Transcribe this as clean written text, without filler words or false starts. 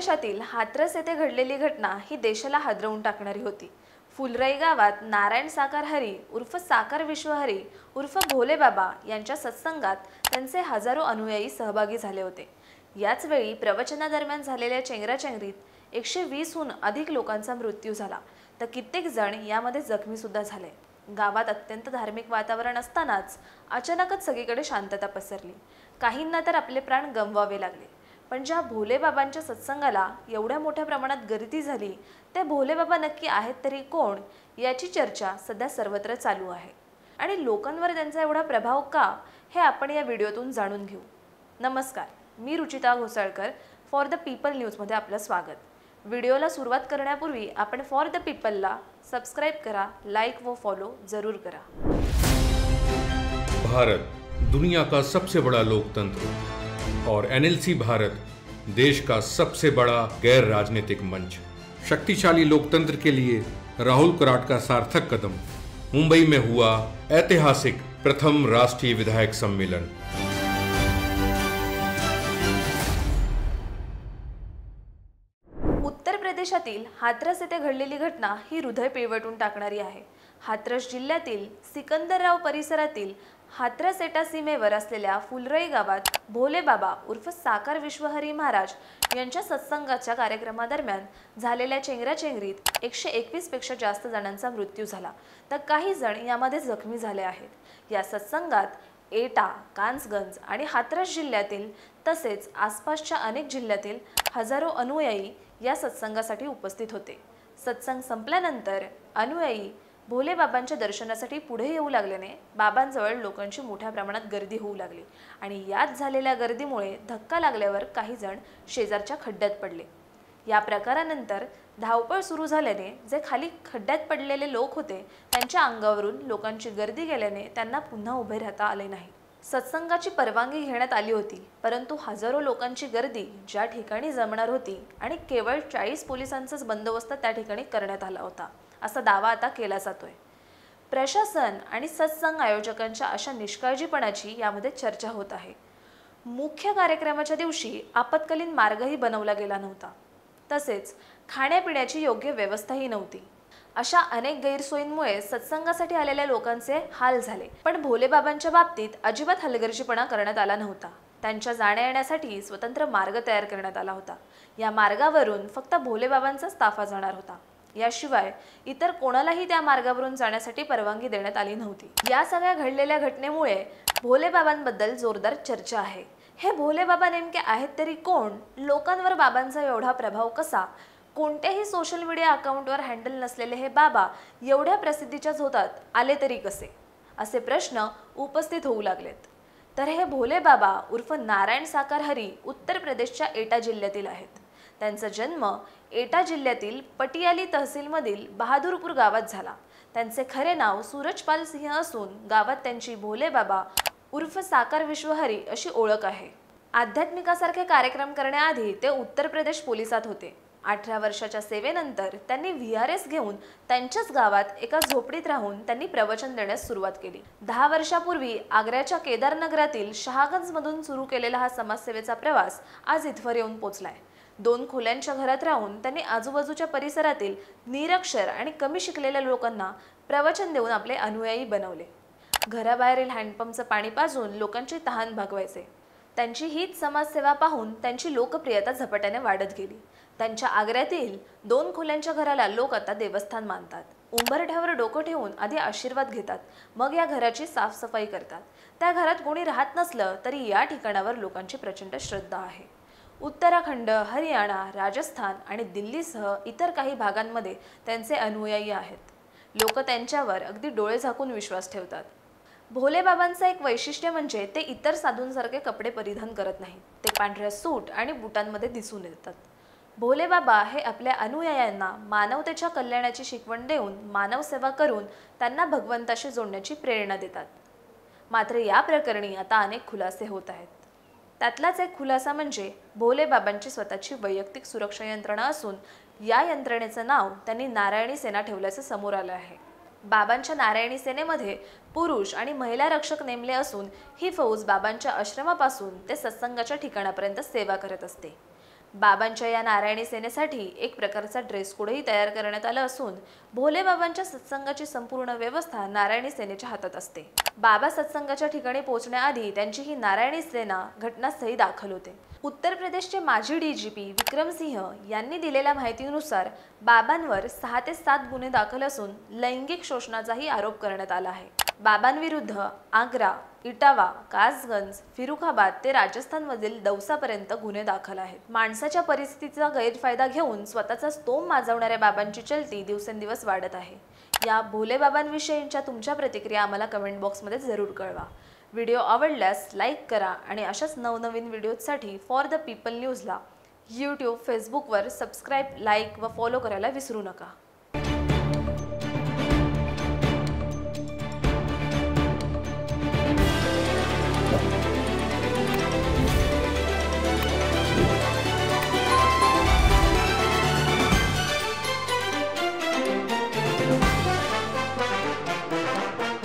प्रदेशातील हाथरस येथे घडलेली घटना ही देशाला हादरवून टाकणारी होती। फुलराई गावात नारायण साकार हरी उर्फ साकार विश्वहरी उर्फ भोले बाबा यांच्या सत्संगात त्यांचे हजारो अनुयायी सहभागी झाले होते। याच वेळी प्रवचनादरम्यान झालेल्या चेंगराचेंगरीत 120 हून अधिक लोकांचा मृत्यू झाला, तर कित्येक जण यामध्ये जखमी सुद्धा झाले। गावात अत्यंत धार्मिक वातावरण असतानाच अचानकच सगळीकडे शांतता पसरली। काहींना तर आपले प्राण गमवावे लागले। पण ज्या भोले बाबांच्या सत्संगाला एवढ्या मोठ्या प्रमाणात गर्दी झाली, ते भोले बाबा नक्की आहेत तरी कोण याची चर्चा सध्या सर्वत्र चालू आहे। आणि लोकांवर त्यांचा एवढा प्रभाव का, हे आपण या व्हिडिओतून जाणून घेऊ। नमस्कार, मी Ruchita Ghosalkar for the people न्यूजमध्ये आपलं स्वागत। व्हिडिओला सुरुवात करण्यापूर्वी आपण फॉर द पीपलला सबस्क्राइब करा, लाईक व फॉलो जरूर करा। भारत दुनिया का सबसे बड़ा लोकतंत्र और एनएलसी भारत देश का सबसे बड़ा गैर राजनीतिक मंच। शक्तिशाली लोकतंत्र के लिए राहुल कराट का सार्थक कदम। मुंबई में हुआ ऐतिहासिक प्रथम राष्ट्रीय विधायक सम्मेलन। उत्तर प्रदेशातील हाथरस येथे घडलेली घटना ही हृदय पिळवटून टाकणारी आहे। हाथरस जिल्ह्यातील सिकंदरराव परिसरातील हाथरस एटा सीमेवर असलेल्या फुलराई गावात भोले बाबा उर्फ साकार विश्वहरी महाराज यांच्या सत्संगाच्या कार्यक्रमादरम्यान झालेल्या चेंगराचेंगरीत 121 पेक्षा जास्त जणांचा मृत्यू झाला, तर काही जण यामध्ये जखमी झाले आहेत। या सत्संगात एटा, कांसगंज आणि हाथरस जिल्ह्यातील तसेच आसपासच्या अनेक जिल्ह्यातील हजारो अनुयायी या सत्संगासाठी उपस्थित होते। सत्संग संपल्यानंतर अनुयायी भोले बाबांच्या दर्शनासाठी पुढे येऊ लागल्याने बाबांजवळ लोकांची मोठ्या प्रमाणात गर्दी होऊ लागली आणि यात झालेल्या गर्दीमुळे धक्का लागल्यावर काही जण शेजारच्या खड्ड्यात पडले। या प्रकारानंतर धावपळ सुरू झाल्याने जे खाली खड्ड्यात पडलेले लोक होते त्यांच्या अंगावरून लोकांची गर्दी गेल्याने त्यांना पुन्हा उभे राहता आले नाही। सत्संगाची परवानगी घेण्यात आली होती, परंतु हजारो लोकांची गर्दी ज्या ठिकाणी जमणार होती आणि केवळ 40 पोलिसांचाच बंदोबस्त त्या ठिकाणी करण्यात आला होता, असा दावा आता केला जातोय। प्रशासन आणि सत्संग आयोजकांच्या अशा निष्काळजीपणाची यामध्ये चर्चा होत आहे। मुख्य कार्यक्रमाच्या दिवशी आपत्कालीन मार्गही बनवला गेला नव्हता, तसेच खाण्यापिण्याची योग्य व्यवस्थाही नव्हती। अशा अनेक गैरसोयींमुळे सत्संगासाठी आलेल्या लोकांचे हाल झाले, पण भोले बाबांच्या बाबतीत अजिबात हलगर्जीपणा करण्यात आला नव्हता। त्यांच्या जाण्या येण्यासाठी स्वतंत्र मार्ग तयार करण्यात आला होता। या मार्गावरून फक्त भोले बाबांचाच ताफा जाणार होता, याशिवाय इतर कोणालाही त्या मार्गावरून जाण्यासाठी परवानगी देण्यात आली नव्हती। या सगळ्या घडलेल्या घटनेमुळे भोले बाबांबद्दल जोरदार चर्चा आहे। हे भोले बाबा नेमके आहेत तरी कोण, लोकांवर बाबांचा एवढा प्रभाव कसा, कोणत्याही सोशल मीडिया अकाउंटवर हँडल नसलेले हे बाबा एवढ्या प्रसिद्धीच्या झोतात आले तरी कसे, असे प्रश्न उपस्थित होऊ लागलेत। तर हे भोले बाबा उर्फ नारायण साकार हरी उत्तर प्रदेशच्या एटा जिल्ह्यातील आहेत। त्यांचा जन्म एटा जिल्ह्यातील पटियाली तहसीलमधील बहादूरपूर गावात झाला। त्यांचे खरे नाव सूरजपाल सिंह असून गावात त्यांची भोले बाबा उर्फ साकार विश्वहरी अशी ओळख आहे। आध्यात्मिकासारखे कार्यक्रम करण्याआधी ते उत्तर प्रदेश पोलिसात होते। 18 वर्षाच्या सेवेनंतर त्यांनी VRS घेऊन त्यांच्याच गावात एका झोपडीत राहून त्यांनी प्रवचन देण्यास सुरुवात केली। 10 वर्षापूर्वी आग्र्याच्या केदारनगरातील शहागंजमधून सुरू केलेला हा समाजसेवेचा प्रवास आज इथवर येऊन पोचलाय। 2 खोल्यांच्या घरात राहून त्यांनी आजूबाजूच्या परिसरातील निरक्षर आणि कमी शिकलेल्या लोकांना प्रवचन देऊन आपले अनुयायी बनवले। घराबाहेरील हँडपंपचं पाणी पाजून लोकांची तहान भागवायचे। त्यांची हीच समाजसेवा पाहून त्यांची लोकप्रियता झपाट्याने वाढत गेली। त्यांच्या आग्र्यातील 2 खोल्यांच्या घराला लोक आता देवस्थान मानतात। उंबरठ्यावर डोकं ठेवून आधी आशीर्वाद घेतात, मग या घराची साफसफाई करतात। त्या घरात कोणी राहत नसलं तरी या ठिकाणावर लोकांची प्रचंड श्रद्धा आहे। उत्तराखंड, हरियाणा, राजस्थान आणि दिल्लीसह इतर काही भागांमध्ये त्यांचे अनुयायी आहेत। लोक त्यांच्यावर अगदी डोळे झाकून विश्वास ठेवतात। भोले बाबांचं एक वैशिष्ट्य म्हणजे ते इतर साधूंसारखे कपडे परिधान करत नाहीत। ते पांढऱ्या सूट आणि बुटांमध्ये दिसून येतात। भोले बाबा हे आपल्या अनुयायांना मानवतेच्या कल्याणाची शिकवण देऊन मानव सेवा करून त्यांना भगवंताशी जोडण्याची प्रेरणा देतात। मात्र या प्रकरणी आता अनेक खुलासे होत आहेत। त्यातलाच एक खुलासा म्हणजे भोले बाबांची स्वतःची वैयक्तिक सुरक्षा यंत्रणा असून या यंत्रणेचं नाव त्यांनी नारायणी सेना ठेवल्याचं समोर आलं आहे। बाबांच्या नारायणी सेनेमध्ये पुरुष आणि महिला रक्षक नेमले असून ही फौज बाबांच्या आश्रमापासून ते सत्संगाच्या ठिकाणापर्यंत सेवा करत असते। बाबांच्या या नारायणी सेनेसाठी एक प्रकारचा ड्रेस कोडही तयार करण्यात आला असून भोले बाबांच्या सत्संगाची संपूर्ण व्यवस्था नारायणी सेनेच्या हातात असते। बाबा सत्संगाच्या ठिकाणी पोहोचण्याआधी त्यांची ही नारायणी सेना घटनास्थळी दाखल होते। उत्तर प्रदेशचे माजी डीजीपी विक्रम सिंह यांनी दिलेल्या माहितीनुसार बाबांवर 6 ते 7 गुन्हे दाखल असून लैंगिक शोषणाचाही आरोप करण्यात आला आहे। बाबांविरुद्ध आग्रा, इटावा, कासगंज, फिरुखाबाद ते राजस्थानमधील दौसापर्यंत गुन्हे दाखल आहेत। माणसाच्या परिस्थितीचा गैरफायदा घेऊन स्वतःचा स्तोम माजवणाऱ्या बाबांची चलती दिवसेंदिवस वाढत आहे। या भोले बाबांविषयीच्या तुमच्या प्रतिक्रिया आम्हाला कमेंट बॉक्समध्ये जरूर कळवा। व्हिडिओ आवडल्यास लाईक करा आणि अशाच नवनवीन व्हिडिओसाठी फॉर द पीपल न्यूजला यूट्यूब, फेसबुकवर सबस्क्राईब, लाईक व फॉलो करायला विसरू नका।